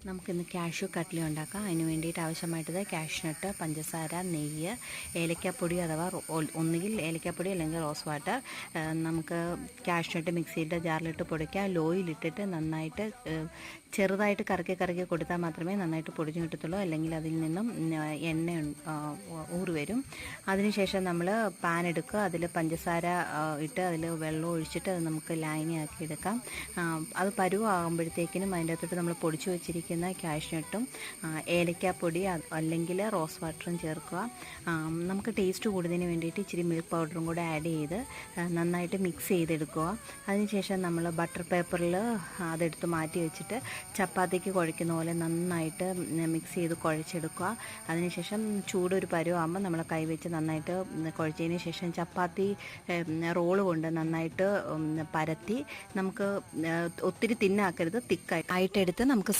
നമുക്കിന്ന് കാഷ്യൂ കട്ട്ലി ഉണ്ടാക്കാം. അതിന് വേണ്ടിയിട്ട് ആവശ്യമായിട്ടത് കാഷ്നട്ട്, പഞ്ചസാര, നെയ്യ്, ഏലക്കാപ്പൊടി അഥവാ ഒന്നുകിൽ ഏലക്കാപ്പൊടി അല്ലെങ്കിൽ റോസ് വാട്ടർ. നമുക്ക് കാഷ്നട്ട് മിക്സിയുടെ ജാറിലിട്ട് പൊടിക്കുക. ലോയിലിട്ടിട്ട് നന്നായിട്ട് ചെറുതായിട്ട് കറക്കി കൊടുത്താൽ മാത്രമേ നന്നായിട്ട് പൊടിഞ്ഞ് കിട്ടത്തുള്ളൂ. അല്ലെങ്കിൽ അതിൽ നിന്നും എണ്ണ ഊറി വരും. അതിനുശേഷം നമ്മൾ പാൻ എടുക്കുക. അതിൽ പഞ്ചസാര ഇട്ട് അതിൽ വെള്ളം ഒഴിച്ചിട്ട് അത് നമുക്ക് ലായനിയാക്കി എടുക്കാം. അത് പരുവാകുമ്പോഴത്തേക്കിനും അതിൻ്റെ അകത്തോട്ട് നമ്മൾ പൊടിച്ചു വെച്ചിരിക്കുന്ന കാഷ്നട്ടും ഏലക്കാപ്പൊടി അല്ലെങ്കിൽ റോസ് വാട്ടറും ചേർക്കുക. നമുക്ക് ടേസ്റ്റ് കൂടുന്നതിന് വേണ്ടിയിട്ട് ഇച്ചിരി മിൽക്ക് പൗഡറും കൂടെ ആഡ് ചെയ്ത് നന്നായിട്ട് മിക്സ് ചെയ്തെടുക്കുക. അതിനുശേഷം നമ്മൾ ബട്ടർ പേപ്പറിൽ അതെടുത്ത് മാറ്റി വെച്ചിട്ട് ചപ്പാത്തിക്ക് കുഴയ്ക്കുന്ന പോലെ നന്നായിട്ട് മിക്സ് ചെയ്ത് കുഴച്ചെടുക്കുക. അതിനുശേഷം ചൂടൊരു പരുവാകുമ്പോൾ നമ്മൾ കൈവച്ച് നന്നായിട്ട് കുഴച്ചതിന് ശേഷം ചപ്പാത്തി റോള് കൊണ്ട് നന്നായിട്ട് പരത്തി നമുക്ക് ഒത്തിരി തിന്നാക്കരുത്, തിക്കായിട്ടെടുത്ത് നമുക്ക്